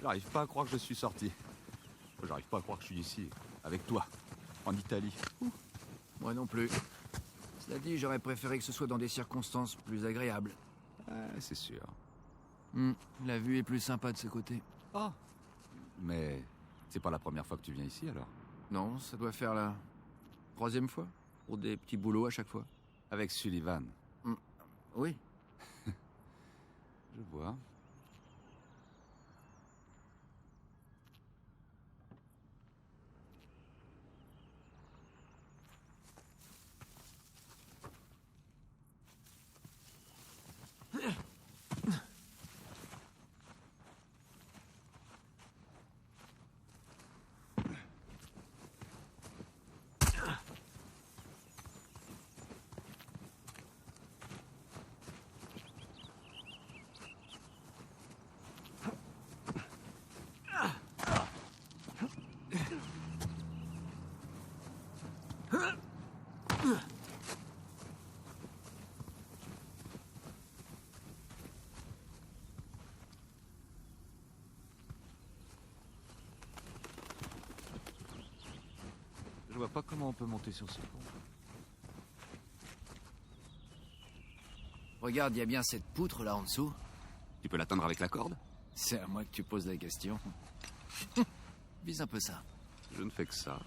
J'arrive pas à croire que je suis sorti. J'arrive pas à croire que je suis ici, avec toi, en Italie. Moi non plus. Cela dit, j'aurais préféré que ce soit dans des circonstances plus agréables. C'est sûr. La vue est plus sympa de ce côté. Ah. Mais c'est pas la première fois que tu viens ici, alors? Non, ça doit faire la 3e fois. Pour des petits boulots à chaque fois. Avec Sullivan. Oui. Je vois. Je vois pas comment on peut monter sur ce pont. Regarde, il y a bien cette poutre là en dessous. Tu peux l'atteindre avec la corde? C'est à moi que tu poses la question. Vise un peu ça. Je ne fais que ça.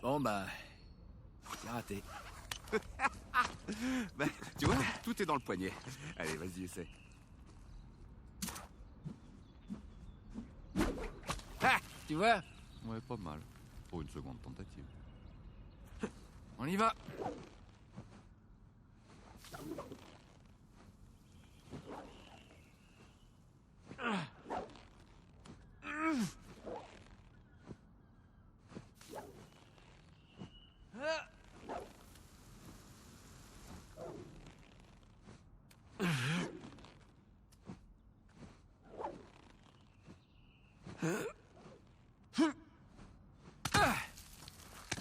Bon bah... c'est raté. Bah, tu vois, tout est dans le poignet. Allez, vas-y, essaie. Ah, tu vois? Ouais, pas mal. Pour une seconde tentative. On y va.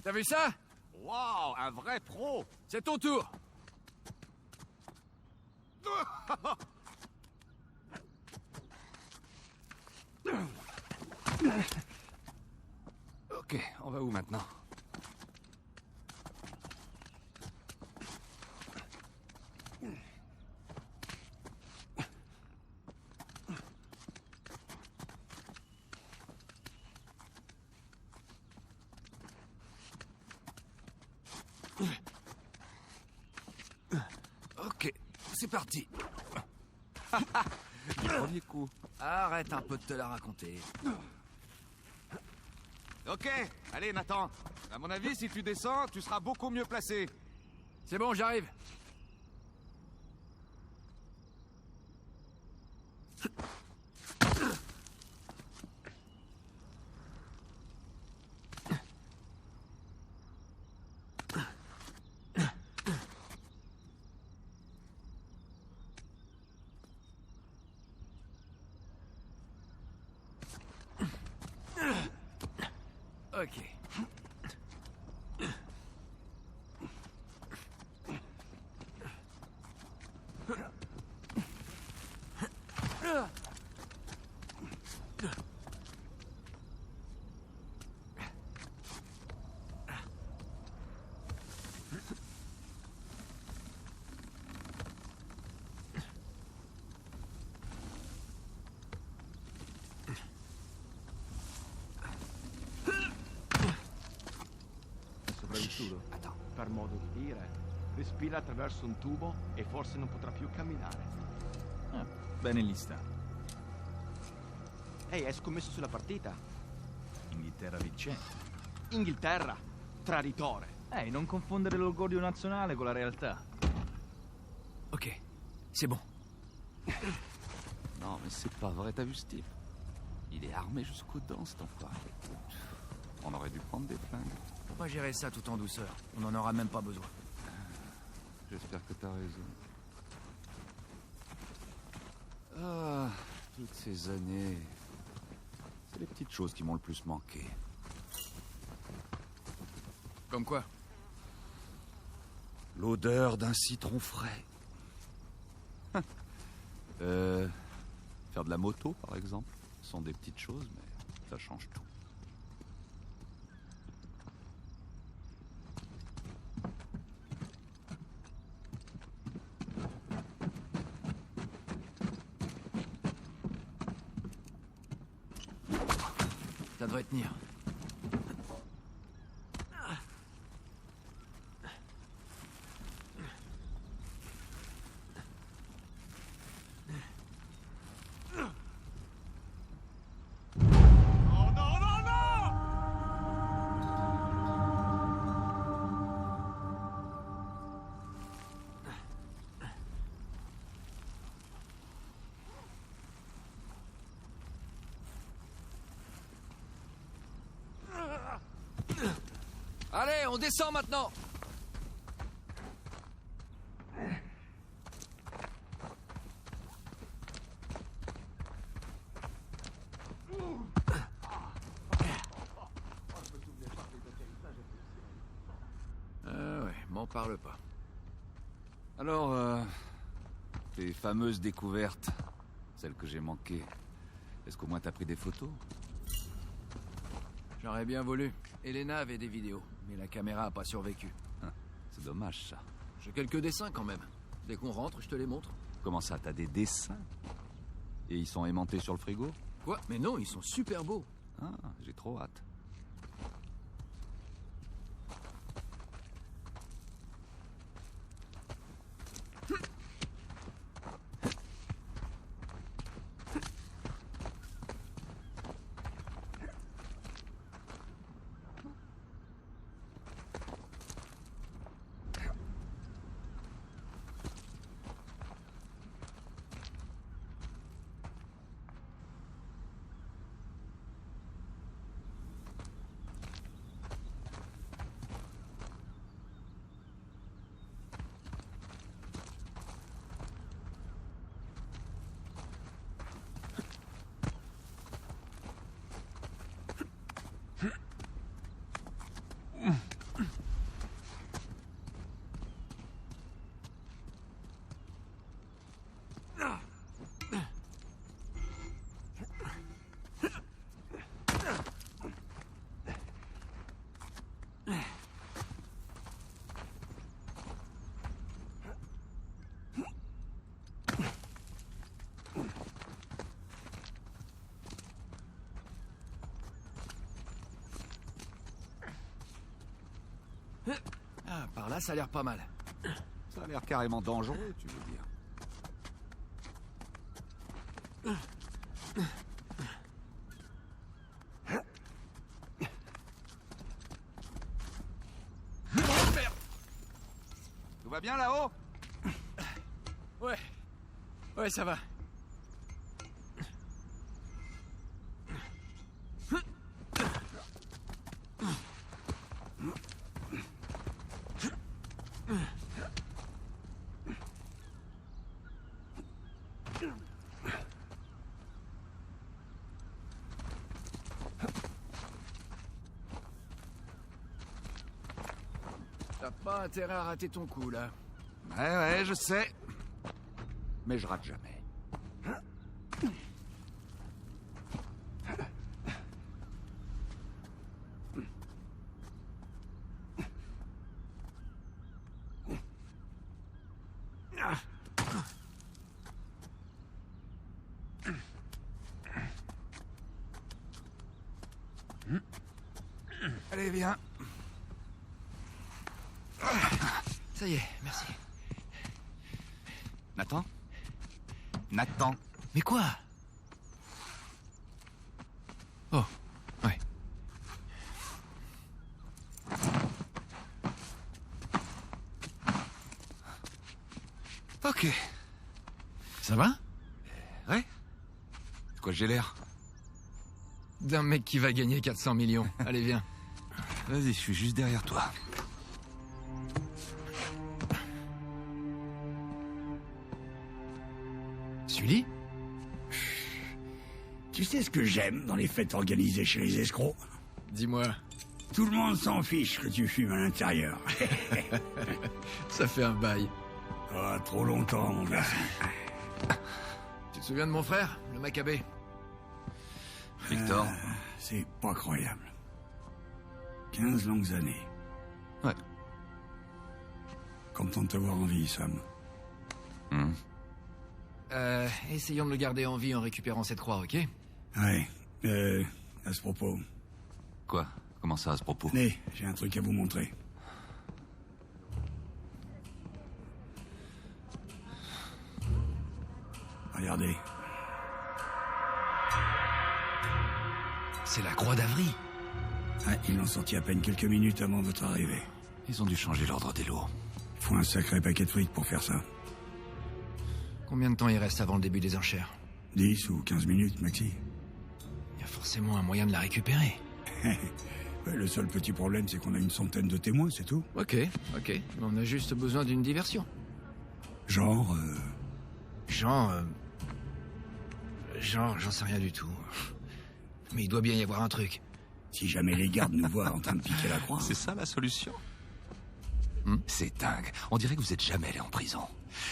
T'as vu ça? Waouh, un vrai pro! C'est ton tour. Ok, on va où maintenant? Ok, c'est parti. Du premier coup. Arrête un peu de te la raconter. Ok, allez Nathan. À mon avis, si tu descends, tu seras beaucoup mieux placé. C'est bon, j'arrive. Ok. Sopravvissuto? Attends. Per modo di dire. Respira attraverso un tubo e forse non potrà più camminare. Bene lì sta. Ehi, hai scommesso sulla partita? Inghilterra vincente. Inghilterra! Traditore! Ehi, non confondere l'orgoglio nazionale con la realtà. Ok, c'est bon. Non, mais c'est pas vrai, t'as vu ce type? Il est armé jusqu'aux dents, cet enfoiré. On aurait dû prendre des flingues. Faut pas gérer ça tout en douceur. On en aura même pas besoin. J'espère que t'as raison. Ah, toutes ces années... C'est les petites choses qui m'ont le plus manqué. Comme quoi? L'odeur d'un citron frais. Faire de la moto, par exemple, ce sont des petites choses, mais ça change tout. Ça devrait tenir. Allez, on descend maintenant. Ouais, m'en parle pas. Alors, tes fameuses découvertes, celles que j'ai manquées, est-ce qu'au moins t'as pris des photos? J'aurais bien voulu. Elena avait des vidéos, mais la caméra a pas survécu. C'est dommage, ça. J'ai quelques dessins quand même. Dès qu'on rentre, je te les montre. Comment ça, t'as des dessins? Et ils sont aimantés sur le frigo? Quoi? Mais non, ils sont super beaux. Ah, j'ai trop hâte. Ah, par là, ça a l'air pas mal. Ça a l'air carrément dangereux, tu veux dire. Tout va bien là-haut? Ouais. Ouais, ça va. T'as pas intérêt à rater ton coup, là. Ouais, je sais. Mais je rate jamais. Allez, viens. Ça y est, merci. Nathan? Nathan? Mais quoi? Oh, ouais. Ok. Ça va? Ouais? De quoi j'ai l'air? D'un mec qui va gagner 400 millions. Allez, viens. Vas-y, je suis juste derrière toi. Sully? Tu sais ce que j'aime dans les fêtes organisées chez les escrocs? Dis-moi. Tout le monde s'en fiche que tu fumes à l'intérieur. Ça fait un bail. Ah, trop longtemps, mon garçon. Tu te souviens de mon frère, le Maccabée? Victor? C'est pas croyable. 15 longues années. Ouais. Content de te voir en vie, Sam. Essayons de le garder en vie en récupérant cette croix, ok? Ouais, à ce propos. Quoi? Comment ça, à ce propos? Venez, j'ai un truc à vous montrer. Regardez. C'est la croix d'Avry. Ouais, ils l'ont sorti à peine quelques minutes avant votre arrivée. Ils ont dû changer l'ordre des lots. Il faut un sacré paquet de fric pour faire ça. Combien de temps il reste avant le début des enchères? 10 ou 15 minutes, maxi. Il y a forcément un moyen de la récupérer. Ouais, le seul petit problème, c'est qu'on a une centaine de témoins, c'est tout. Ok. On a juste besoin d'une diversion. Genre, Genre, j'en sais rien du tout. Mais il doit bien y avoir un truc. si jamais les gardes nous voient en train de piquer la croix. C'est ça la solution? C'est dingue. On dirait que vous êtes jamais allé en prison.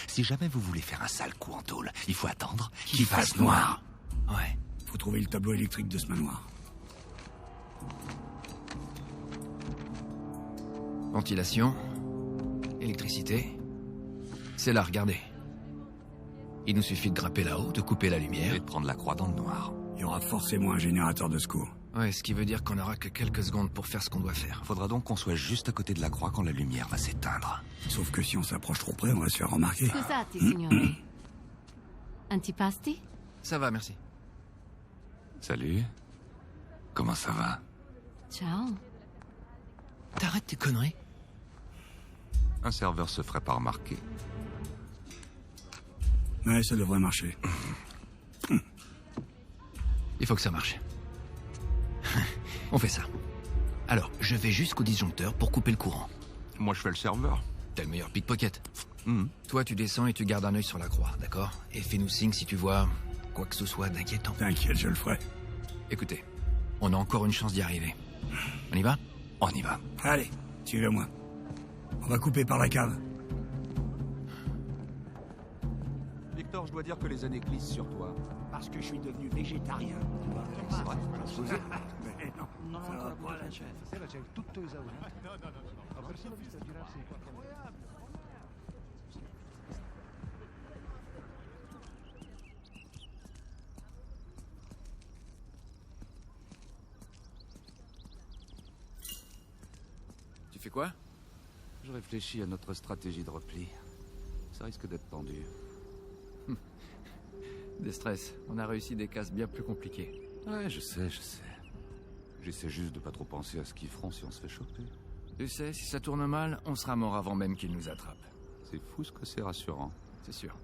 Si jamais vous voulez faire un sale coup en tôle, il faut attendre qu'il fasse noir. Ouais. Faut trouver le tableau électrique de ce manoir. Ventilation. Électricité. C'est là, regardez. Il nous suffit de grimper là-haut, de couper la lumière. Et de prendre la croix dans le noir. Il y aura forcément un générateur de secours. Ouais, ce qui veut dire qu'on n'aura que quelques secondes pour faire ce qu'on doit faire. Faudra donc qu'on soit juste à côté de la croix quand la lumière va s'éteindre. Sauf que si on s'approche trop près, on va se faire remarquer. Scusate, signore. Antipasti? Ça va, merci. Salut. Comment ça va? Ciao. T'arrêtes tes conneries. Un serveur se ferait pas remarquer. Ouais, ça devrait marcher. Il faut que ça marche. On fait ça. Alors, je vais jusqu'au disjoncteur pour couper le courant. Moi, je fais le serveur. T'as le meilleur pickpocket. Toi, tu descends et tu gardes un œil sur la croix, d'accord? Et fais-nous signe si tu vois quoi que ce soit d'inquiétant. T'inquiète, je le ferai. Écoutez, on a encore une chance d'y arriver. On y va? On y va. Allez, suivez-moi. On va couper par la cave. Victor, je dois dire que les années glissent sur toi. Parce que je suis devenu végétarien. C'est vrai? Mais non, ça va pas la chaîne. Stasera c'è tutto esaurito. Ho persino visto girarsi qualche volta. Tu fais quoi? Je réfléchis à notre stratégie de repli. Ça risque d'être tendu. Des stress. On a réussi des cases bien plus compliquées. Ouais, je sais. J'essaie juste de pas trop penser à ce qu'ils feront si on se fait choper. Tu sais, si ça tourne mal, on sera mort avant même qu'ils nous attrapent. C'est fou ce que c'est rassurant. C'est sûr.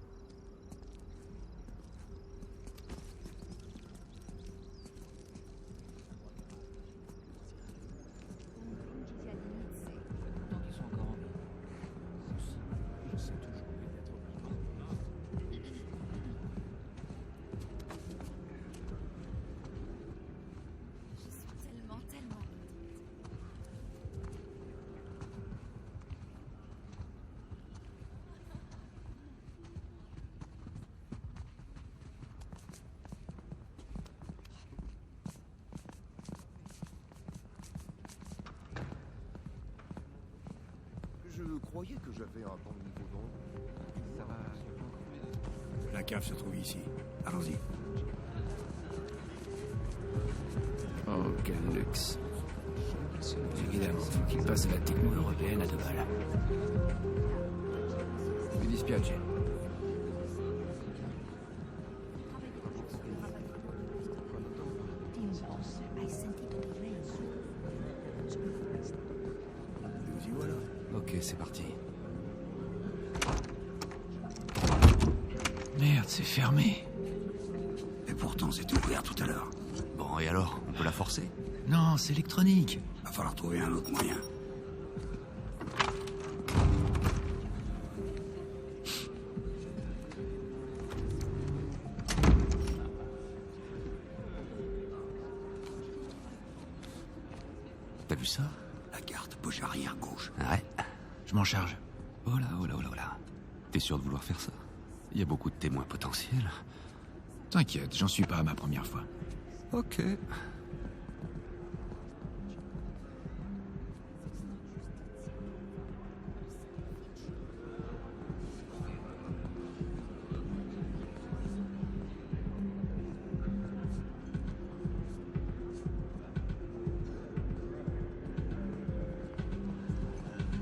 Tellement. Je croyais que j'avais un bon niveau d'ombre. Ça va. La cave se trouve ici. Allons-y. Oh, quel luxe. Évidemment, faut qu'il passe à la techno européenne à 2 balles. Mi dispiace. Hai sentito il renzo? Nous y voilà. Ok, c'est parti. Merde, c'est fermé. Et pourtant, c'était ouvert tout à l'heure. Bon, et alors? On peut la forcer? Non, c'est électronique. Va falloir trouver un autre moyen. T'as vu ça? La carte, poche arrière gauche. Ouais. Je m'en charge. Oh là, oh là, oh là, oh là. T'es sûr de vouloir faire ça? Il y a beaucoup de témoins potentiels. T'inquiète, j'en suis pas à ma première fois. Ok.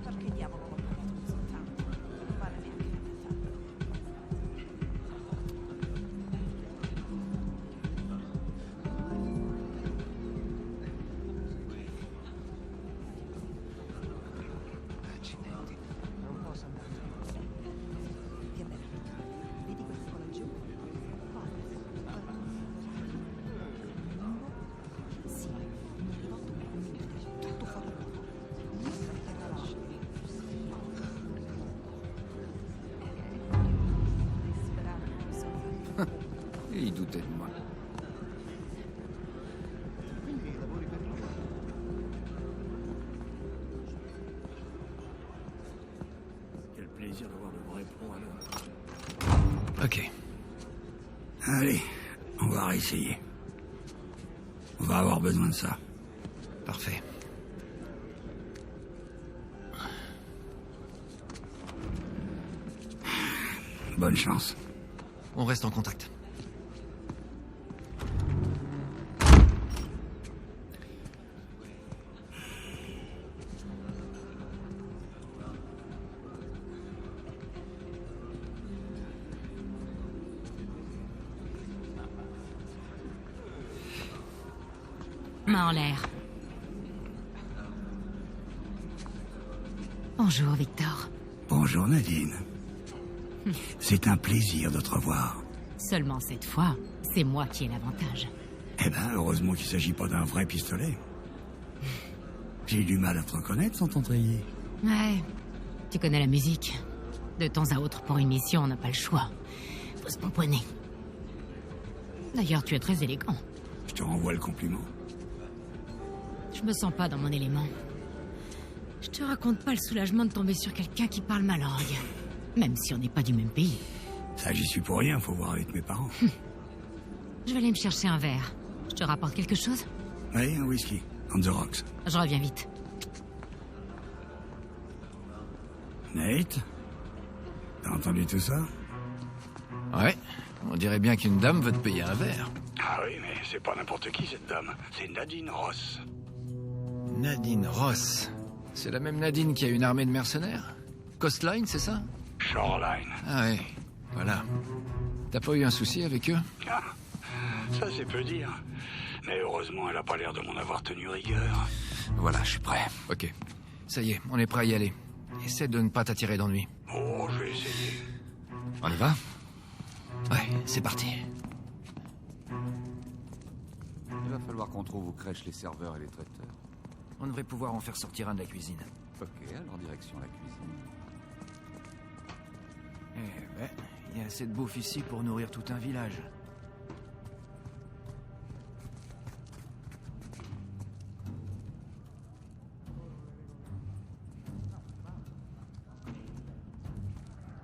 Perché diavolo l'ho pagato così tanto? Non vale neanche la metà. Accidenti. Non posso andare. Che bella. Vedi quel po' laggiù? Sì, mi è arrivato un minuto. Tutto fuori luogo. Per terra lascia. Disperare, insomma. Et il doutait de moi. Quindi lavori per lui? Quel plaisir de voir de vrais pros alors. Ok. Allez, on va réessayer. On va avoir besoin de ça. Parfait. Bonne chance. On reste en contact. Main en l'air. Bonjour, Victor. Bonjour Nadine. C'est un plaisir de te revoir. Seulement cette fois, c'est moi qui ai l'avantage. Eh ben, heureusement qu'il s'agit pas d'un vrai pistolet. J'ai eu du mal à te reconnaître sans t'entrayer. Ouais, tu connais la musique. De temps à autre, pour une mission, on n'a pas le choix. Faut se pomponner. D'ailleurs, tu es très élégant. Je te renvoie le compliment. Je me sens pas dans mon élément. Je te raconte pas le soulagement de tomber sur quelqu'un qui parle ma langue. Même si on n'est pas du même pays. Ça, j'y suis pour rien, faut voir avec mes parents. Je vais aller me chercher un verre. Je te rapporte quelque chose? Oui, un whisky. On the rocks. Je reviens vite. Nate? T'as entendu tout ça? Ouais. On dirait bien qu'une dame veut te payer un verre. Ah oui, mais c'est pas n'importe qui, cette dame. C'est Nadine Ross. Nadine Ross. C'est la même Nadine qui a une armée de mercenaires? Coastline, c'est ça? Shoreline. Ah ouais. Voilà. T'as pas eu un souci avec eux? Ah, ça c'est peu dire. Mais heureusement, elle a pas l'air de m'en avoir tenu rigueur. Voilà, je suis prêt. Ok. Ça y est, on est prêt à y aller. Essaie de ne pas t'attirer d'ennui. Oh, je vais essayer. On y va? Ouais, c'est parti. Il va falloir qu'on trouve où crèchent les serveurs et les traiteurs. On devrait pouvoir en faire sortir un de la cuisine. Ok, alors direction la cuisine. Eh ben, il y a assez de bouffe ici pour nourrir tout un village.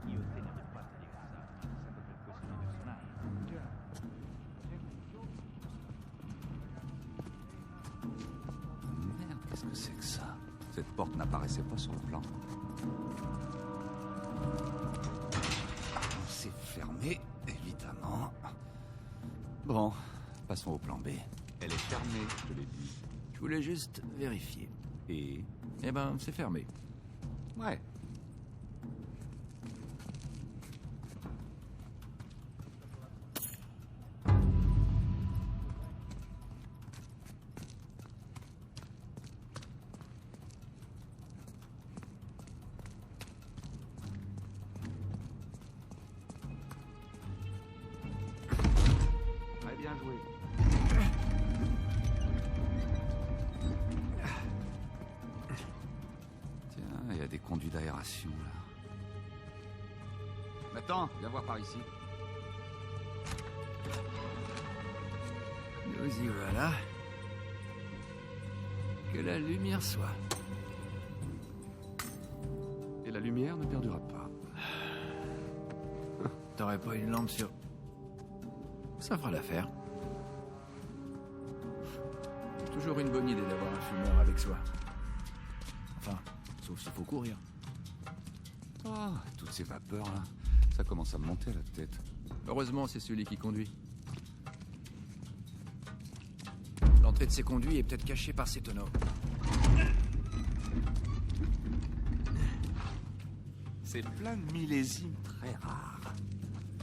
Io te ne per parte diversa, sempre per questioni personali. Merde, qu'est-ce que c'est que ça? Cette porte n'apparaissait pas sur le plan. C'est fermé, évidemment. Bon, passons au plan B. Elle est fermée, je l'ai dit. Je voulais juste vérifier. Et... Eh ben, c'est fermé. ouais. Hai bien joué. Tiens, il y a des conduits d'aération, là. Nathan, viens voir par ici. Nous y voilà. Que la lumière soit. Et la lumière ne perdura pas. T'aurais pas une lampe sur... Ça fera l'affaire. Toujours une bonne idée d'avoir un fumeur avec soi. Enfin, sauf s'il faut courir. Ah, toutes ces vapeurs là, ça commence à me monter à la tête. Heureusement, c'est celui qui conduit. L'entrée de ces conduits est peut-être cachée par ces tonneaux. C'est plein de millésimes très rares.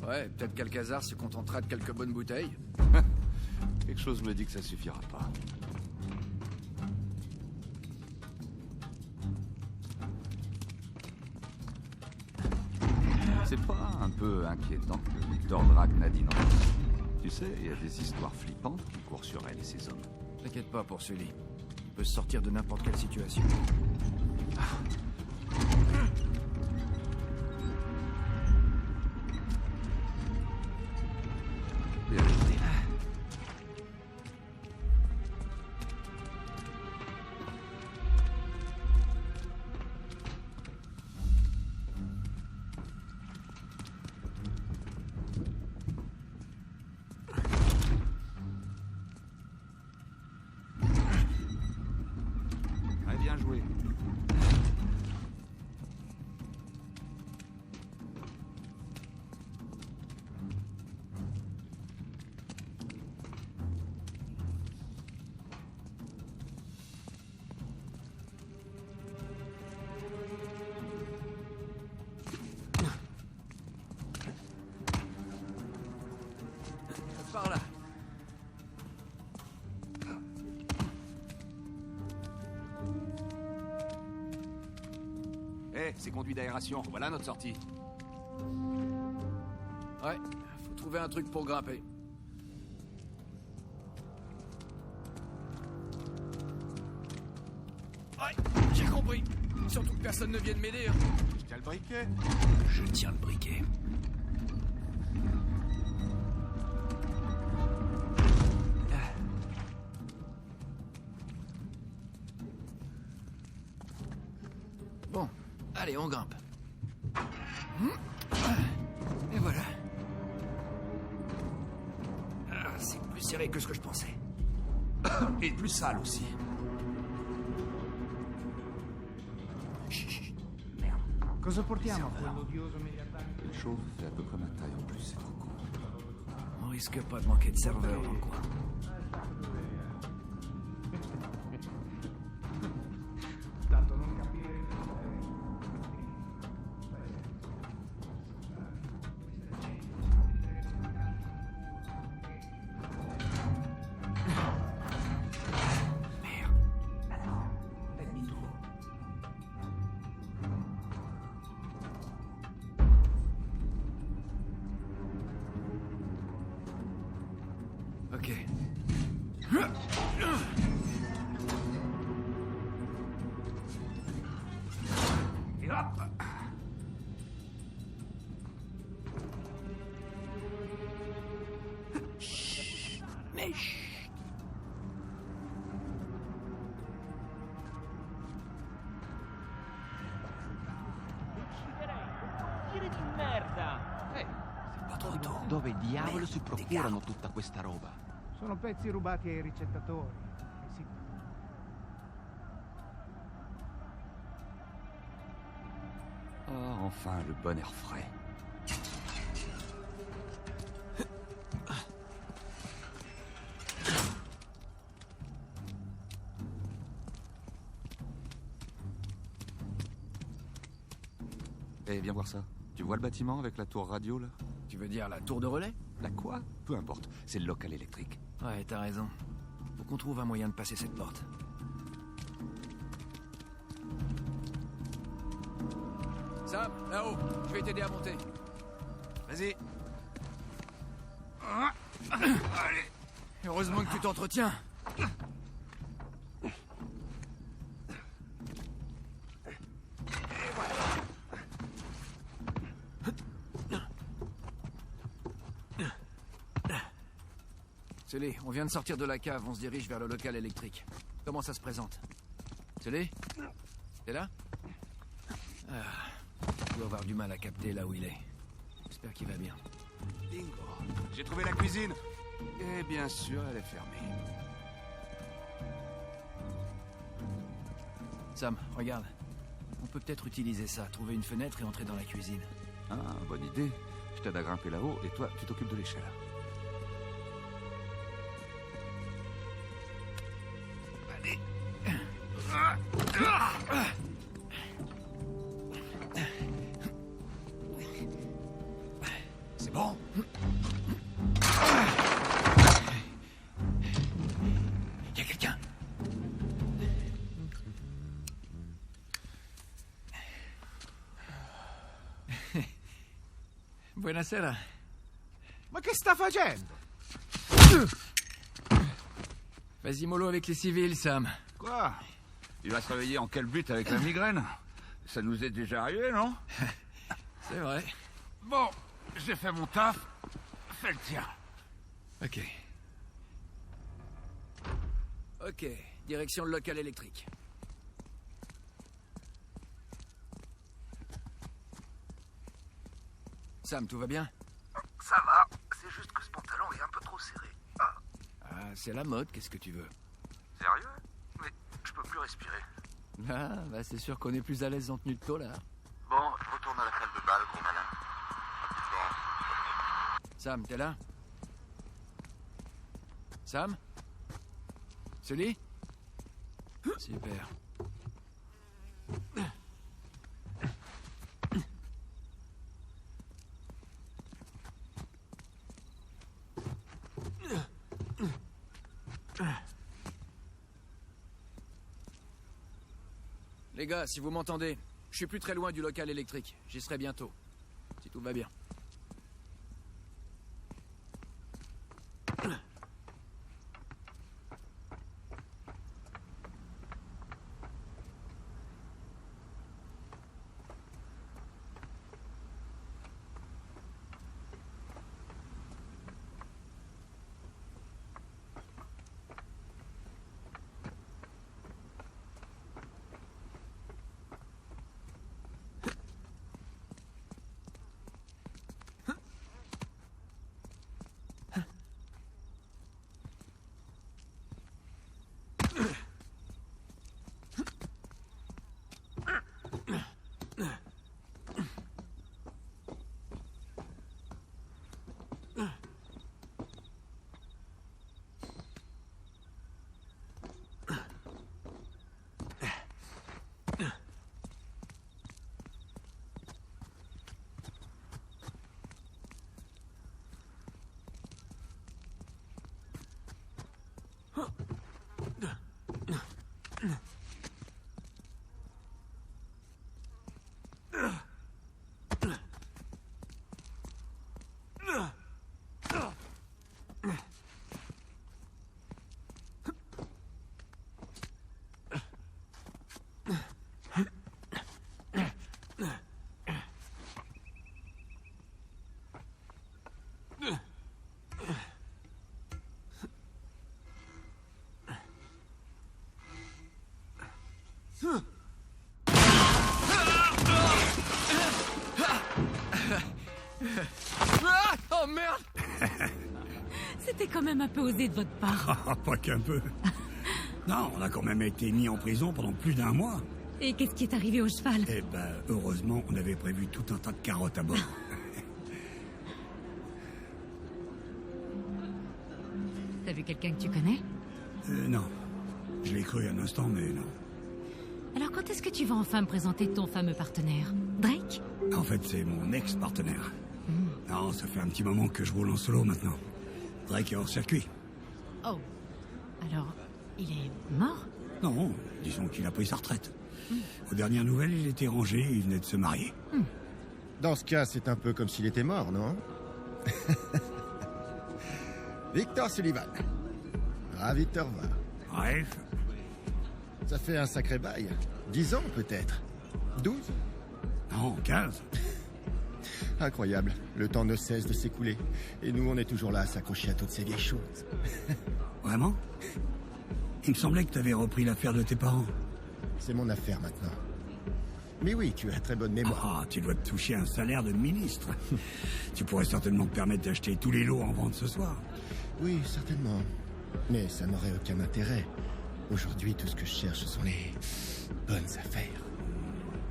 Ouais, peut-être qu'Alcazar se contentera de quelques bonnes bouteilles. Quelque chose me dit que ça suffira pas. C'est pas un peu inquiétant que Victor drague Nadine en plus? Tu sais, il y a des histoires flippantes qui courent sur elle et ses hommes. T'inquiète pas pour Sully. Il peut se sortir de n'importe quelle situation. Vérité. Très bien joué. Par là. Hé, c'est conduit d'aération. Voilà notre sortie. Ouais, faut trouver un truc pour grimper. Ouais, j'ai compris. Surtout que personne ne vienne m'aider. Hein. Je tiens le briquet. Je tiens le briquet. Bon, allez, on grimpe. Et voilà. Ah, c'est plus serré que ce que je pensais. Et plus sale aussi. Cosa portiamo a quell'odioso miliardario? Le chauve fait à peu près ma taille en plus, c'est trop con. On risque pas de manquer de serveurs dans le coin. Tanto non capire. Ok. Et hop. Mais chut. Tiri di merda! Pas trop tôt. Dove diavolo si procurano tutta questa roba? Sono pezzi rubati ai ricettatori. E sì. Ah, enfin, le bon air frais. Eh, viens voir ça. Tu vois le bâtiment avec la tour radio, là? Tu veux dire la tour de relais? La quoi? Peu importe, c'est le local électrique. Ouais, t'as raison. Faut qu'on trouve un moyen de passer cette porte. Sam, là-haut, je vais t'aider à monter. Vas-y. Allez. Heureusement que tu t'entretiens. Sully, on vient de sortir de la cave, on se dirige vers le local électrique. Comment ça se présente? Sully? T'es là? Je dois avoir du mal à capter là où il est. J'espère qu'il va bien. Bingo. J'ai trouvé la cuisine. Et bien sûr, elle est fermée. Sam, regarde. On peut peut-être utiliser ça, trouver une fenêtre et entrer dans la cuisine. Ah, bonne idée. Je t'aide à grimper là-haut et toi, tu t'occupes de l'échelle. Allez. C'est bon? Il y a quelqu'un. Buonasera. Ma che sta facendo? Vas-y mollo avec les civils, Sam. Quoi? Il va se réveiller en quel but avec la migraine? Ça nous est déjà arrivé, non? C'est vrai. Bon, j'ai fait mon taf. Fais le tien. Ok. Ok, direction le local électrique. Sam, tout va bien? Ça va, c'est juste que ce pantalon est un peu trop serré. Ah, Ah, c'est la mode, qu'est-ce que tu veux? sérieux? Mais je peux plus respirer. Ah, bah c'est sûr qu'on est plus à l'aise en tenue de tôlard. Bon, retourne à la salle de bal, gros malin. Sam, t'es là? Sam? Sully? Super. Les gars, si vous m'entendez, je suis plus très loin du local électrique. J'y serai bientôt. Si tout va bien. Ah, oh merde! C'était quand même un peu osé de votre part. Ah, pas qu'un peu. Non, on a quand même été mis en prison pendant plus d'1 mois. Et qu'est-ce qui est arrivé au cheval? Eh ben, heureusement, on avait prévu tout un tas de carottes à bord. T'as vu quelqu'un que tu connais? Non. Je l'ai cru un instant, mais non. Alors quand est-ce que tu vas enfin me présenter ton fameux partenaire? Drake? En fait, c'est mon ex-partenaire. Non, ça fait un petit moment que je roule en solo maintenant. Drake est hors circuit. Oh. Alors, il est mort? Non, disons qu'il a pris sa retraite. Aux dernières nouvelles, il était rangé et il venait de se marier. Dans ce cas, c'est un peu comme s'il était mort, non? Victor Sullivan. Ravi de te revoir. Bref. Ça fait un sacré bail. 10 ans, peut-être. 12? Non, 15. Incroyable. Le temps ne cesse de s'écouler. Et nous, on est toujours là à s'accrocher à toutes ces vieilles choses. Vraiment? Il me semblait que t'avais repris l'affaire de tes parents. C'est mon affaire maintenant. Mais oui, tu as très bonne mémoire. Ah, tu dois te toucher un salaire de ministre. Tu pourrais certainement te permettre d'acheter tous les lots en vente ce soir. Oui, certainement. Mais ça n'aurait aucun intérêt. Aujourd'hui, tout ce que je cherche, ce sont les bonnes affaires.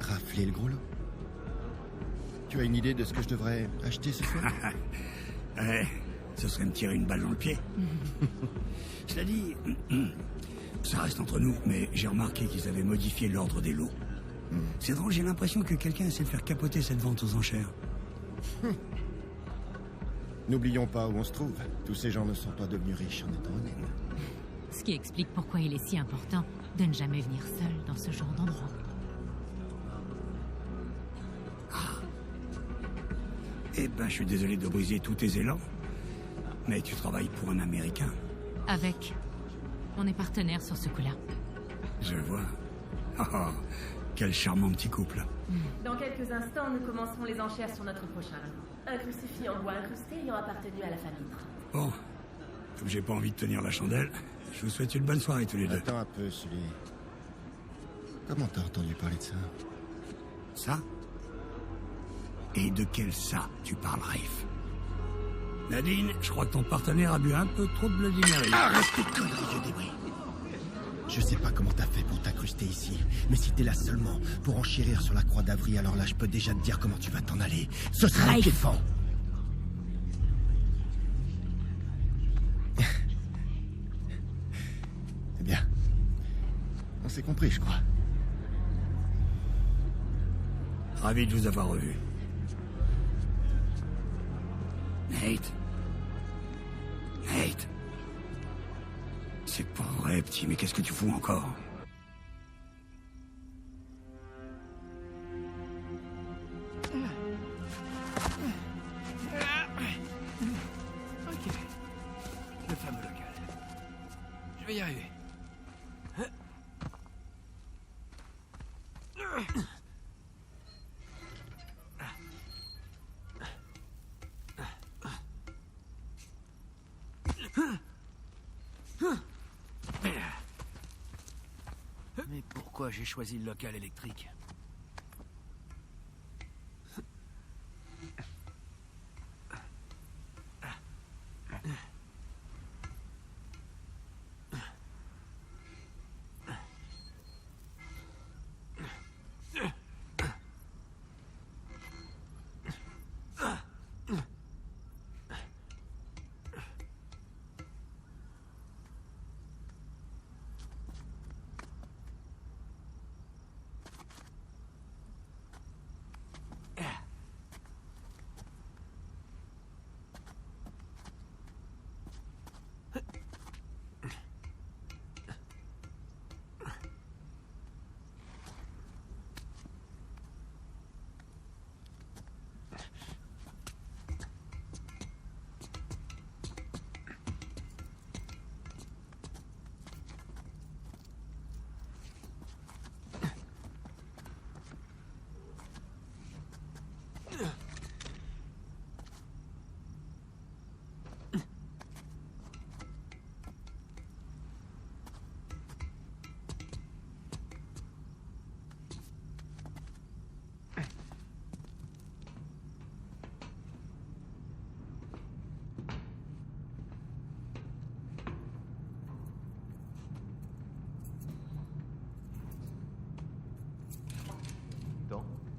Rafler le gros lot. Tu as une idée de ce que je devrais acheter ce soir? Ouais, ce serait me tirer une balle dans le pied. Cela dit, ça reste entre nous, mais j'ai remarqué qu'ils avaient modifié l'ordre des lots. C'est drôle, j'ai l'impression que quelqu'un essaie de faire capoter cette vente aux enchères. N'oublions pas où on se trouve. Tous ces gens ne sont pas devenus riches en étant honnêtes. Ce qui explique pourquoi il est si important de ne jamais venir seul dans ce genre d'endroit. Eh ben, je suis désolé de briser tous tes élans, mais tu travailles pour un Américain. Avec. On est partenaires sur ce coup-là. Je vois. Oh, quel charmant petit couple. Dans quelques instants, nous commencerons les enchères sur notre prochain lot. Un crucifix en bois incrusté ayant appartenu à la famille. Bon, comme j'ai pas envie de tenir la chandelle, je vous souhaite une bonne soirée tous les deux. Attends un peu, Sully. Comment t'as entendu parler de ça? Ça? Et de quel ça tu parles, Rafe? Nadine, je crois que ton partenaire a bu un peu trop de Bloody Mary. Arrête tes conneries, vieux débris. Je sais pas comment t'as fait pour t'incruster ici, mais si t'es là seulement pour enchérir sur la croix d'Avry, alors là, je peux déjà te dire comment tu vas t'en aller. Ce sera un pied de vent. Eh bien, on s'est compris, je crois. Ravi de vous avoir revu. Nate. Nate. C'est pas vrai, petit, mais qu'est-ce que tu fous encore? Ok. Le fameux local. Je vais y arriver. Mais pourquoi j'ai choisi le local électrique?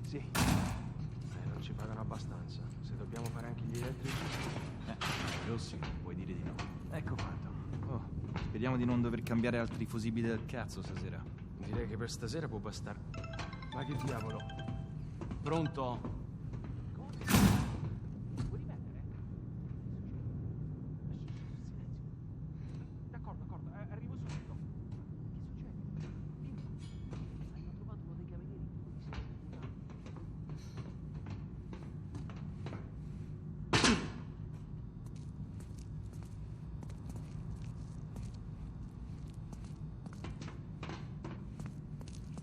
Sì. Non ci pagano abbastanza. Se dobbiamo fare anche gli elettrici... Rossi, puoi dire di no. Ecco fatto. Oh, speriamo di non dover cambiare altri fusibili del cazzo stasera. Direi che per stasera può bastare. Ma che diavolo? Pronto? Vuoi rimettere? D'accordo, arrivo subito. Che succede? Dimmi. Hanno trovato uno dei camerieri.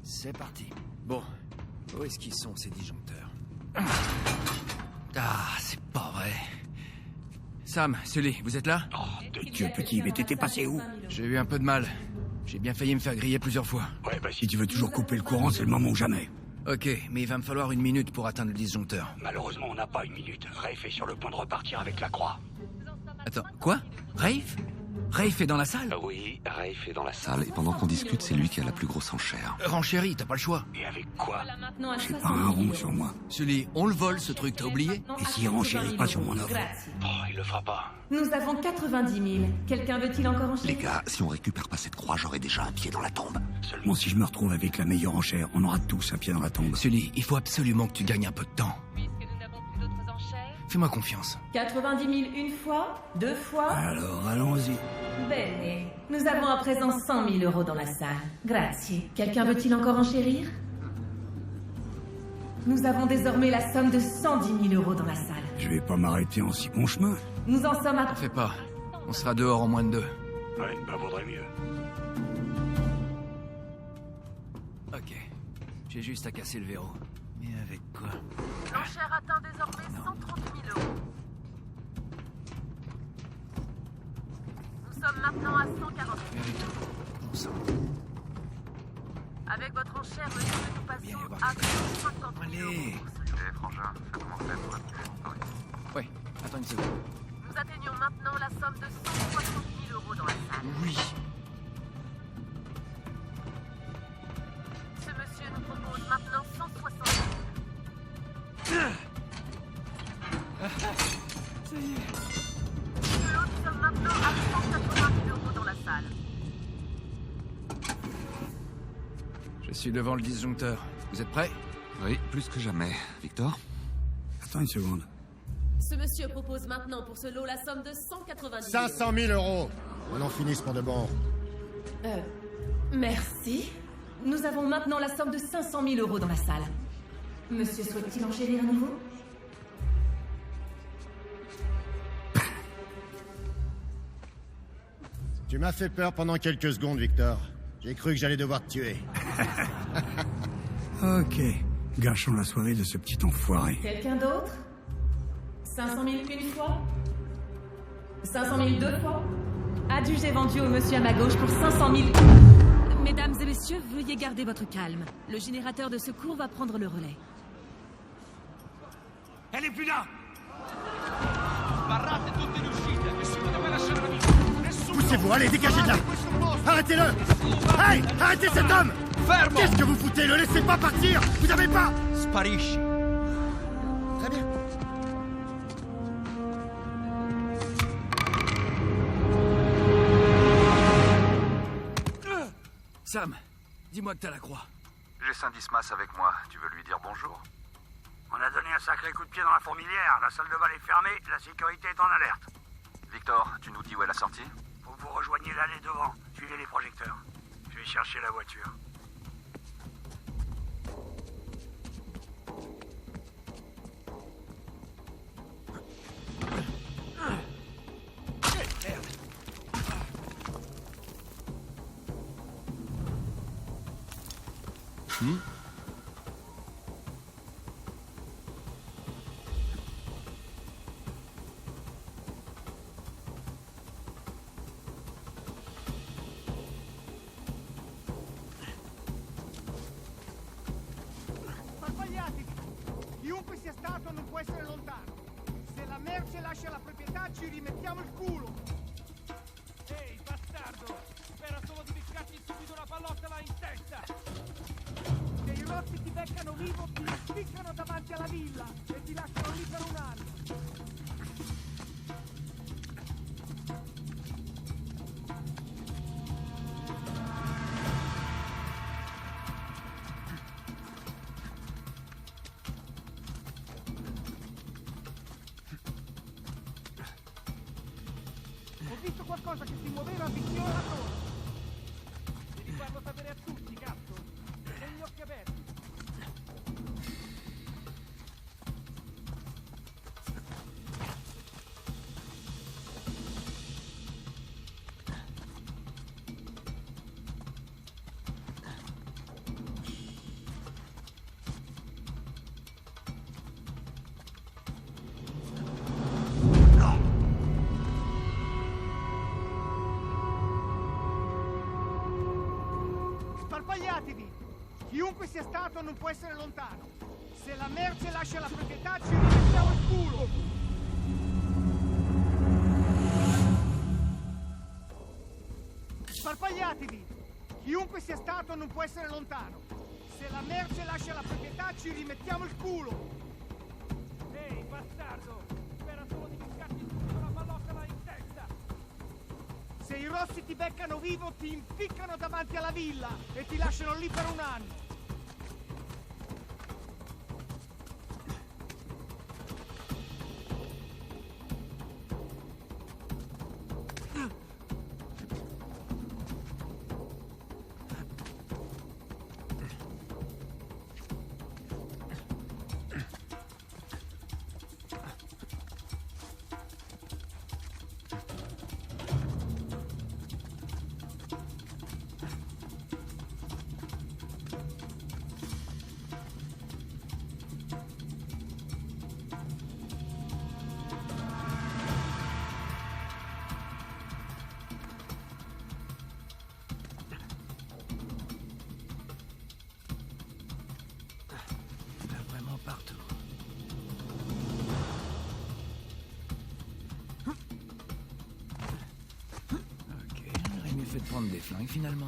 C'est parti. Bon, où est-ce qu'ils sont, ces disjoncteurs? Ah, c'est pas vrai. Sam, Sully, vous êtes là? Oh, de Dieu, petit, mais t'étais passé où? J'ai eu un peu de mal. J'ai bien failli me faire griller plusieurs fois. Ouais, bah si tu veux toujours couper le courant, c'est le moment ou jamais. Ok, mais il va me falloir 1 minute pour atteindre le disjoncteur. Malheureusement, on n'a pas 1 minute. Rafe est sur le point de repartir avec la croix. Attends, quoi? Rafe? Rafe est dans la salle? Oui, Rafe est dans la salle, et pendant qu'on discute, c'est lui qui a la plus grosse enchère. Renchéri, t'as pas le choix. Et avec quoi? Voilà maintenant à J'ai 60 pas un 000 rond euros. sur moi. Sully, on le vole ce truc, t'as oublié? Et s'il renchérit pas sur mon offre? Grazie. Oh, il le fera pas. Nous avons 90 000. Quelqu'un veut-il encore Les enchérir? gars, si on récupère pas cette croix, j'aurai déjà un pied dans la tombe. Seulement si je me retrouve avec la meilleure enchère, on aura tous un pied dans la tombe. Sully, il faut absolument que tu gagnes un peu de temps. Puisque nous n'avons plus d'autres enchères. Fais-moi confiance. 90 000 une fois, 2 fois. Alors, allons-y. Bene. Nous avons à présent 100 000 euros dans la salle. Grazie. Quelqu'un veut-il encore enchérir? Nous avons désormais la somme de 110 000 euros dans la salle. Je vais pas m'arrêter en si bon chemin. Nous en sommes à... T'en fais pas. On sera dehors en moins de 2. Ouais, bah vaudrait mieux. Ok. J'ai juste à casser le verrou. Mais avec quoi? L'enchère atteint désormais 130 000 euros. Nous sommes maintenant à 140 000. Bon sang. Avec votre enchère, monsieur, nous Bien y passons avoir à quelque chose. 150 000 euros. Allez. frangin, faites-moi pour la Ouais, attends une seconde. Nous atteignons maintenant la somme de 160 000 euros dans la salle. Oui. Ce monsieur nous propose maintenant 160 000. Ça y est. Nous sommes maintenant à 180 000 euros dans la salle. Je suis devant le disjoncteur. Vous êtes prêts? Oui, plus que jamais. Victor? Attends une seconde. Ce monsieur propose maintenant pour ce lot la somme de 190 000 euros. 500 000 euros. On en finisse pour de bon. Merci. Nous avons maintenant la somme de 500 000 euros dans la salle. Monsieur souhaite-t-il enchérir à nouveau? Tu m'as fait peur pendant quelques secondes, Victor. J'ai cru que j'allais devoir te tuer. Ok. Gâchons la soirée de ce petit enfoiré. Quelqu'un d'autre? 500 000 une fois? 500 000 deux fois? Adjugé vendu au monsieur à ma gauche pour 500 000... Mesdames et messieurs, veuillez garder votre calme. Le générateur de secours va prendre le relais. Elle est plus là! Poussez-vous, allez, dégagez de là! Arrêtez-le! Hey! Arrêtez cet homme! Qu'est-ce que vous foutez? Le laissez pas partir! Vous avez pas... Sparisci. Très bien. Sam, dis-moi que t'as la croix. J'ai Saint-Dismas avec moi. Tu veux lui dire bonjour? On a donné un sacré coup de pied dans la fourmilière. La salle de bal est fermée, la sécurité est en alerte. Victor, tu nous dis où est la sortie? Faut que vous rejoigniez l'allée devant. Suivez les projecteurs. Je vais chercher la voiture. Sbagliatevi! Chiunque sia stato non può essere lontano. Se la merce lascia la proprietà ci rimettiamo il culo. Ehi, bastardo! Spera solo di beccarti subito una pallottola in testa! Se i rossi ti beccano vivo, ti spiccano davanti alla villa e ti lasciano lì per un anno. Ho visto qualcosa che si muoveva vicino alla torre. Devi farlo sapere a tutti, cazzo. Con gli occhi aperti. Chiunque sia stato non può essere lontano. Se la merce lascia la proprietà, ci rimettiamo il culo! Sparpagliatevi! Chiunque sia stato non può essere lontano. Se la merce lascia la proprietà, ci rimettiamo il culo! Ehi, bastardo! Spera solo di ficcarti subito la pallottola in testa! Se i rossi ti beccano vivo, ti impiccano davanti alla villa e ti lasciano lì per un anno! Partout. Ok, j'aurais mieux fait de prendre des flingues finalement.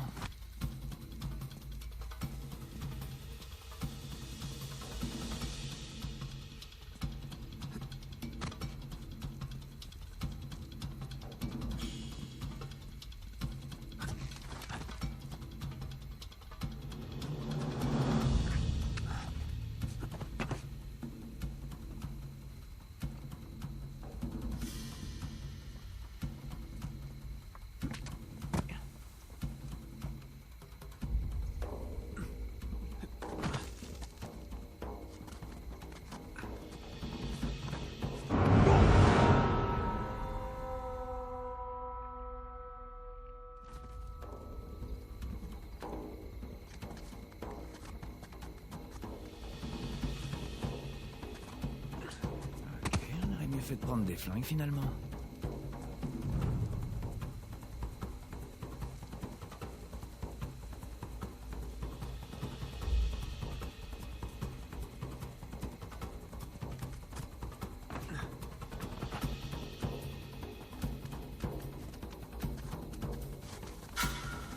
Fait de prendre des flingues finalement.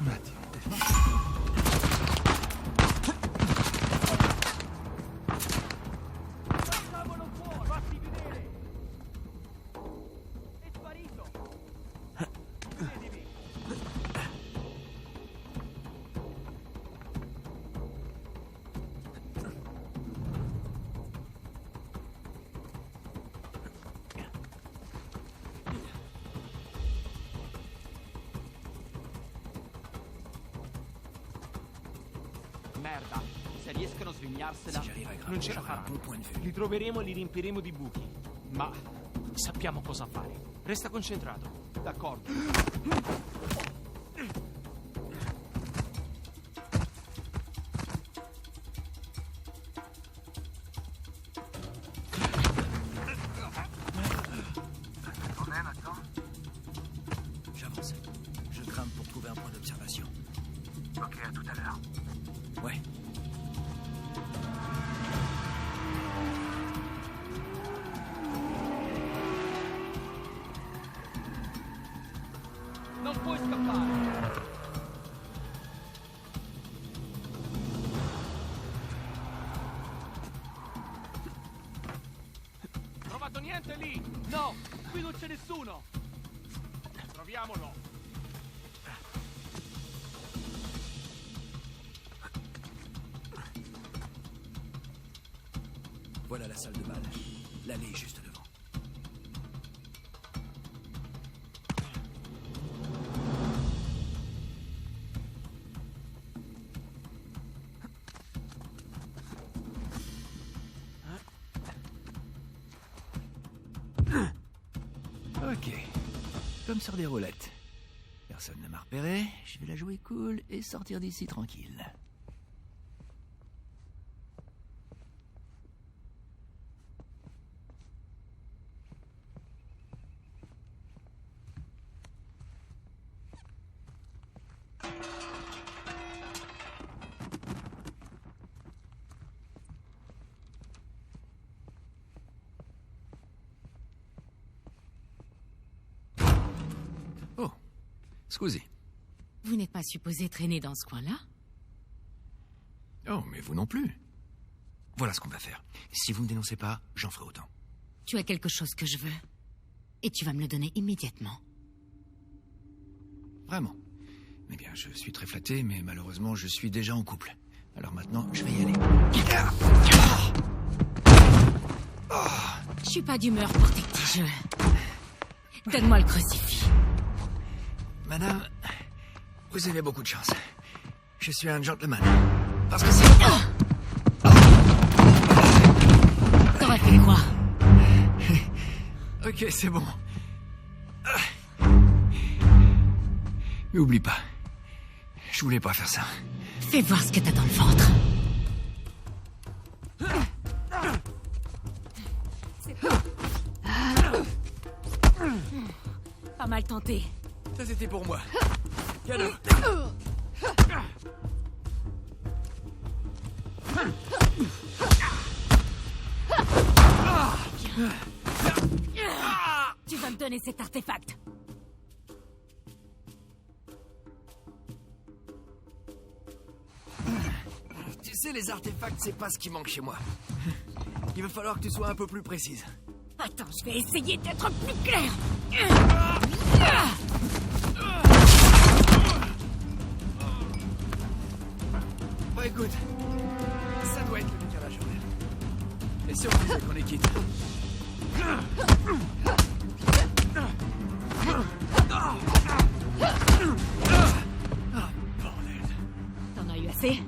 Un attimo. Merda, se riescono a svignarsela, Non ce la faranno. Li troveremo e li riempiremo di buchi. Ma sappiamo cosa fare. Resta concentrato. D'accordo. Attendez maintenant. J'avance. Je grimpe pour trouver un point d'observation. Ok, à tout à l'heure. Ouais. Non puoi scappare! Trovato niente lì? No, qui non c'è nessuno! Troviamolo! Voilà la salle de bal. L'allée est juste devant. Ok. Comme sur des roulettes. Personne ne m'a repéré. Je vais la jouer cool et sortir d'ici tranquille. Scusi. Vous n'êtes pas supposé traîner dans ce coin-là? Oh, mais vous non plus. Voilà ce qu'on va faire. Si vous ne me dénoncez pas, j'en ferai autant. Tu as quelque chose que je veux. Et tu vas me le donner immédiatement. Vraiment. Eh bien, je suis très flatté, mais malheureusement, je suis déjà en couple. Alors maintenant, je vais y aller. Je suis pas d'humeur pour tes petits jeux. Donne-moi le crucifix. Madame, vous avez beaucoup de chance. Je suis un gentleman. Parce que c'est... T'aurais fait quoi? Ok, c'est bon. Mais oublie pas. Je voulais pas faire ça. Fais voir ce que t'as dans le ventre. Pas mal tenté. Ça, c'était pour moi. Cadeau. Tu vas me donner cet artefact. Tu sais, les artefacts, c'est pas ce qui manque chez moi. Il va falloir que tu sois un peu plus précise. Attends, je vais essayer d'être plus clair. Bon, écoute, ça doit être le décalage horaire. Et si on disait qu'on est quitte? T'en as eu assez?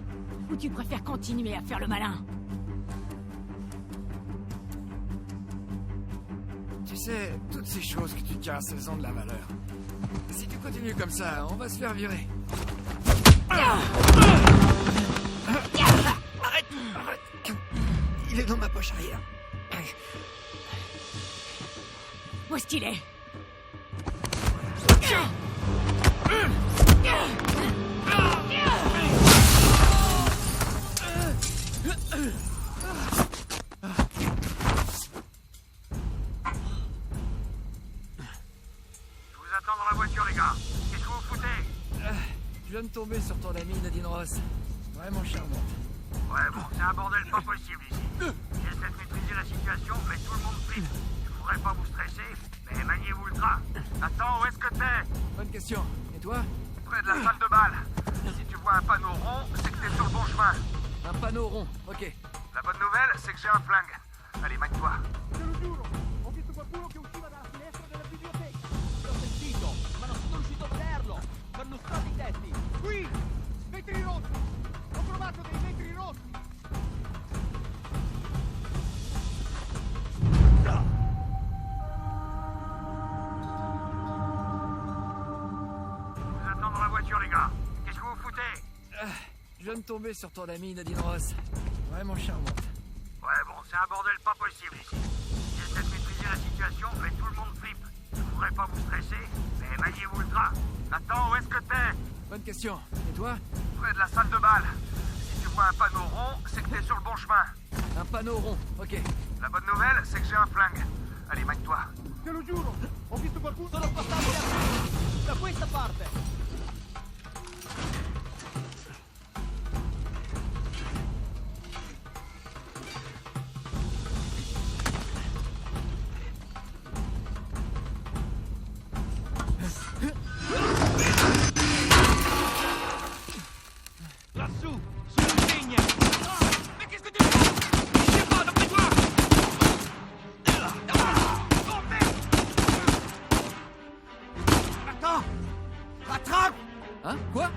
Ou tu préfères continuer à faire le malin? Tu sais, toutes ces choses que tu casses, elles ont de la valeur. Si tu continues comme ça, on va se faire virer. Arrête! Il est dans ma poche arrière. Où est-ce qu'il est? Dans la voiture, les gars. Qu'est-ce que vous foutez? Je viens de tomber sur ton ami Nadine Ross. Vraiment charmant. Ouais, bon, c'est un bordel pas possible ici. J'essaie de maîtriser la situation, mais tout le monde flippe. Je voudrais pas vous stresser, mais maniez-vous le train. Attends, où est-ce que t'es? Bonne question. Et toi? Près de la salle de bal. Si tu vois un panneau rond, c'est que t'es sur le bon chemin. Un panneau rond, ok. La bonne nouvelle, c'est que j'ai un flingue. Allez, magne-toi. Te lo giuro, ho visto qualcuno che usciva dalla finestra della biblioteca. L'ho sentito, ma non sono riuscito a vederlo. Sono stati i tetti. Qui! Vetri rossi! Ho trovato dei vetri rossi! Je vous attends dans la voiture, les gars. Qu'est-ce que vous foutez? Je viens de tomber sur ton ami Nadine Ross. Vraiment charmante. Ouais, bon, c'est un bordel pas possible ici. J'essaie de maîtriser la situation, mais tout le monde flippe. Je voudrais pas vous stresser, mais maniez-vous le train. Attends, où est-ce que t'es? Bonne question. Et toi? Près de la salle de bal. Si tu vois un panneau rond, c'est que t'es sur le bon chemin. Un panneau rond, ok. La bonne nouvelle, c'est que j'ai un flingue. Allez, magne-toi. Te lo giuro, ho visto qualcuno... Sono passati da questa parte. Lassù, sulla legna! Mais qu'est-ce que tu fais? Je sais pas, d'après toi! Oh merde! Attends! Attrape! Hein? Quoi?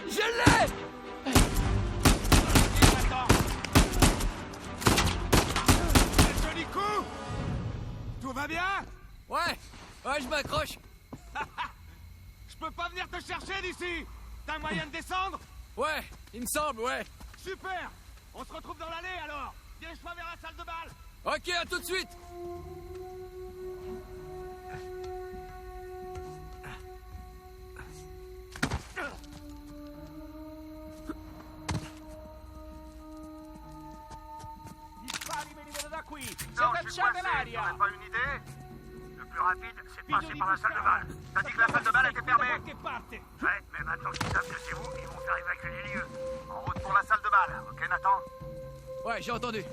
Je l'ai! Attends! Un joli coup! Tout va bien? Ouais, je m'accroche. Je peux pas venir te chercher d'ici! T'as un moyen de descendre? Ouais, il me semble, ouais. Super! On se retrouve dans l'allée alors! Dirige-toi vers la salle de bal! Ok, à tout de suite. Gli spari venivano da qui! Non, Se je suis cacciate coincé. l'aria! T'aurais pas une idée? Le plus rapide, c'est de passer par la salle de bal. T'as dit que la salle de bal était fermée? Ouais, mais maintenant qu'ils savent que c'est vous, ils vont faire évacuer les lieux. En route pour la salle de bal, ok Nathan? Ouais, j'ai entendu.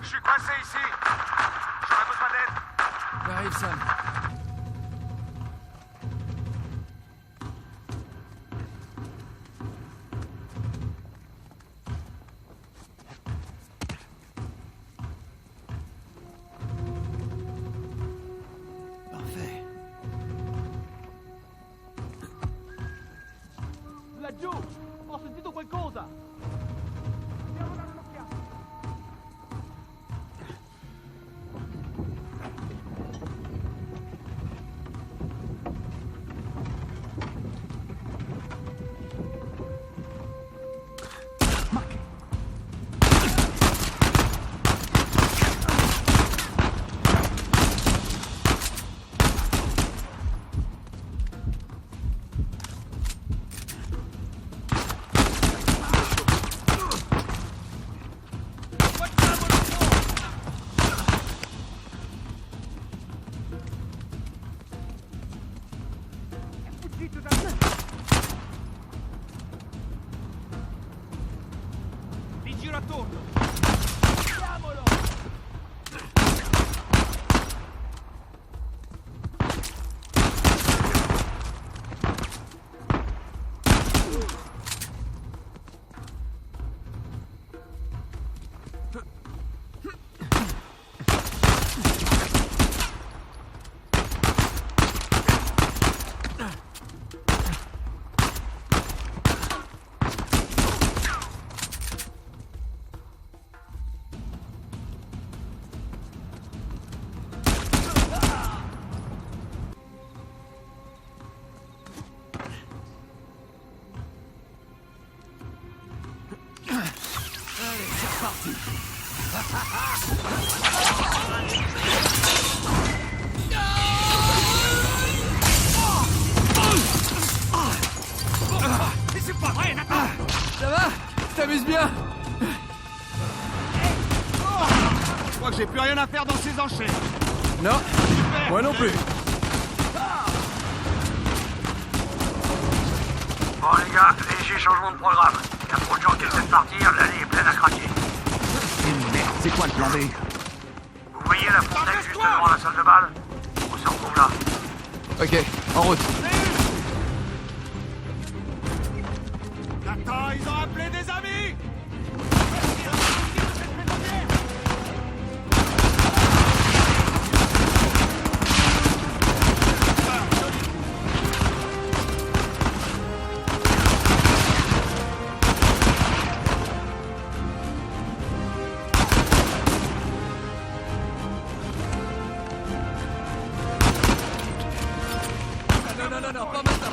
Je suis coincé ici. J'aurais besoin d'aide. J'arrive, Sam. Parfait. Laggiù! Ho sentito qualcosa! Andiamo dare un'occhiata. Vi giro attorno. Andiamolo! C'est pas vrai, Nathan! Ça va? T'amuses bien? Je crois que j'ai plus rien à faire dans ces enchères. Non, moi non plus. Bon les gars, léger changement de programme. Il y a trop de gens qui essaient de partir, l'allée est pleine à craquer. Merde, c'est quoi le plan B? voyez la fontaine juste devant la salle de bal? On se retrouve là. Ok, en route. Attends, ils ont appelé des amis! Non, pas maintenant.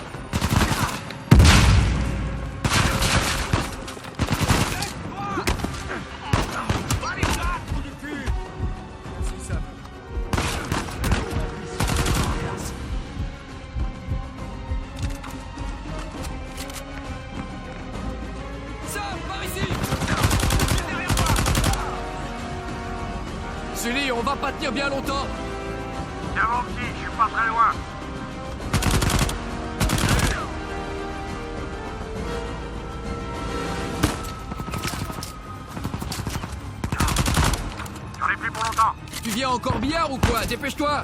Sully, on va pas tenir bien longtemps. Tiens mon petit, je suis pas très loin. J'en ai plus pour longtemps. Tu viens en corbillard ou quoi? Dépêche-toi.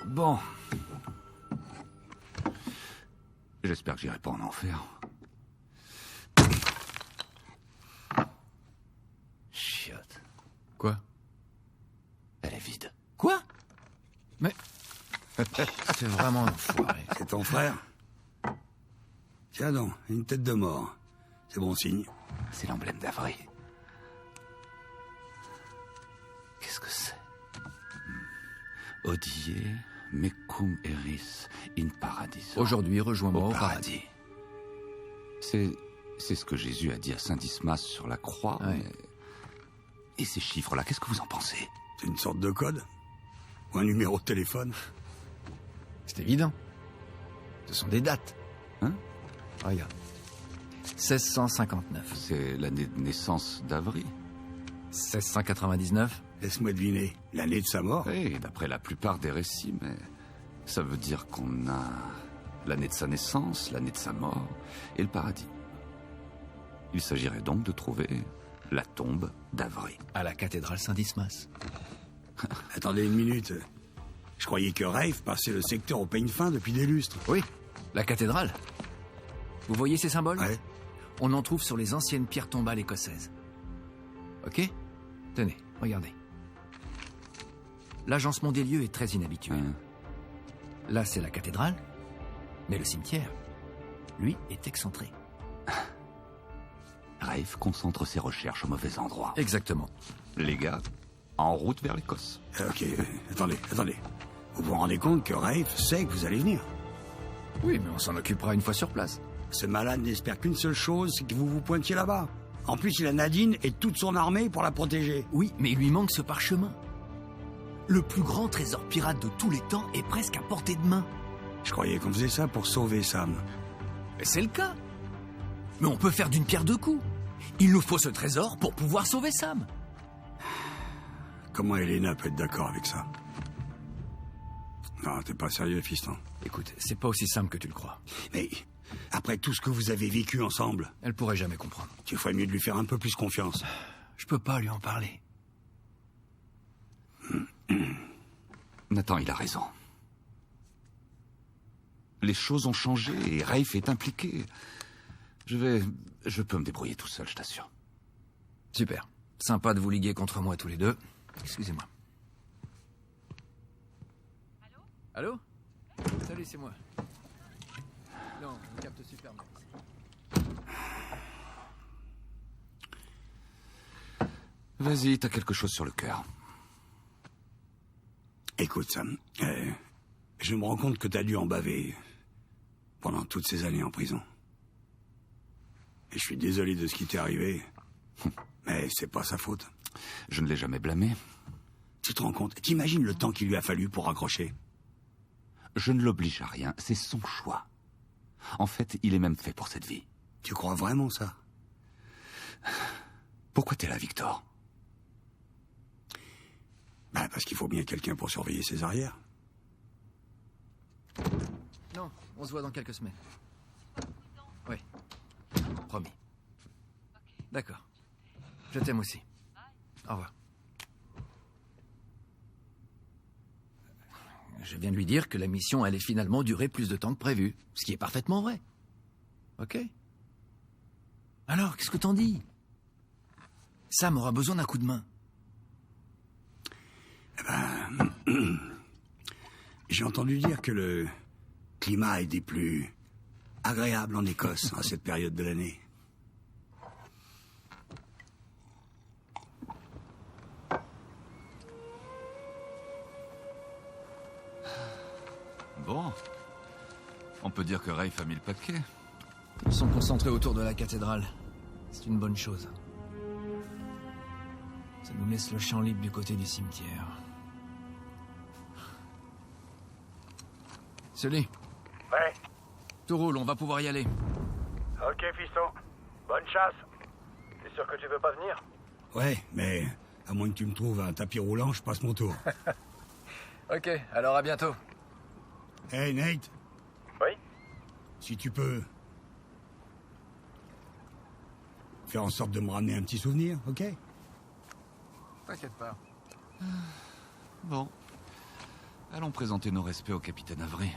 Bon. J'espère que j'irai pas en enfer. Chiotte. Quoi? Elle est vide. Quoi? Mais... C'est vraiment un enfoiré. C'est ton frère? Tiens donc, une tête de mort. C'est bon signe. C'est l'emblème d'Avry. Qu'est-ce que c'est? Odie, mecum eris in paradiso. Aujourd'hui, rejoins-moi au paradis. C'est ce que Jésus a dit à Saint Dismas sur la croix. Ouais. Mais... Et ces chiffres-là, qu'est-ce que vous en pensez? C'est une sorte de code? Ou un numéro de téléphone? C'est évident. Ce sont des dates. Hein? Regarde. 1659. C'est l'année de naissance d'Avry. 1699. Laisse-moi deviner, l'année de sa mort? Oui, d'après la plupart des récits, mais ça veut dire qu'on a l'année de sa naissance, l'année de sa mort et le paradis. Il s'agirait donc de trouver la tombe d'Avry. À la cathédrale Saint-Dismas. Attendez une minute. Je croyais que Rafe passait le secteur au peigne fin depuis des lustres. Oui, la cathédrale. Vous voyez ces symboles? Ouais. On en trouve sur les anciennes pierres tombales écossaises. Ok? Tenez, regardez. L'agencement des lieux est très inhabituel. Là, c'est la cathédrale, mais le cimetière, lui, est excentré. Rafe concentre ses recherches au mauvais endroit. Exactement. Les gars, en route vers l'Écosse. Ok, attendez. Vous vous rendez compte que Rafe sait que vous allez venir? Oui, mais on s'en occupera une fois sur place. Ce malade n'espère qu'une seule chose, c'est que vous vous pointiez là-bas. En plus, il a Nadine et toute son armée pour la protéger. Oui, mais il lui manque ce parchemin. Le plus grand trésor pirate de tous les temps est presque à portée de main. Je croyais qu'on faisait ça pour sauver Sam. C'est le cas. Mais on peut faire d'une pierre deux coups. Il nous faut ce trésor pour pouvoir sauver Sam. Comment Elena peut être d'accord avec ça? Non, t'es pas sérieux, fiston. Écoute, c'est pas aussi simple que tu le crois. Mais après tout ce que vous avez vécu ensemble... Elle pourrait jamais comprendre. Tu ferais mieux de lui faire un peu plus confiance. Je peux pas lui en parler. Nathan, il a raison. Les choses ont changé et Rafe est impliqué. Je peux me débrouiller tout seul, je t'assure. Super. Sympa de vous liguer contre moi tous les deux. Excusez-moi. Allô? Salut, c'est moi. Non, on capte super bien. Vas-y, t'as quelque chose sur le cœur. Écoute, Sam, je me rends compte que t'as dû en baver pendant toutes ces années en prison. Et je suis désolé de ce qui t'est arrivé, mais c'est pas sa faute. Je ne l'ai jamais blâmé. Tu te rends compte? T'imagines le temps qu'il lui a fallu pour raccrocher? Je ne l'oblige à rien, c'est son choix. En fait, il est même fait pour cette vie. Tu crois vraiment ça? Pourquoi t'es là, Victor? Bah, parce qu'il faut bien quelqu'un pour surveiller ses arrières. Non, on se voit dans quelques semaines. Oui. Promis. D'accord. Je t'aime aussi. Au revoir. Je viens de lui dire que la mission allait finalement durer plus de temps que prévu, ce qui est parfaitement vrai. Ok? Alors, qu'est-ce que t'en dis? Sam aura besoin d'un coup de main. Eh ben, j'ai entendu dire que le climat est des plus agréables en Écosse à cette période de l'année. Bon. On peut dire que Rafe a mis le paquet. Ils sont concentrés autour de la cathédrale. C'est une bonne chose. Ça nous laisse le champ libre du côté du cimetière. Sully. Ouais. Tout roule, on va pouvoir y aller. Ok, fiston. Bonne chasse. T'es sûr que tu veux pas venir? Ouais, mais à moins que tu me trouves un tapis roulant, je passe mon tour. Ok, alors à bientôt. Hey, Nate. Oui? Si tu peux faire en sorte de me ramener un petit souvenir, ok? T'inquiète pas. Bon. Allons présenter nos respects au capitaine Avery.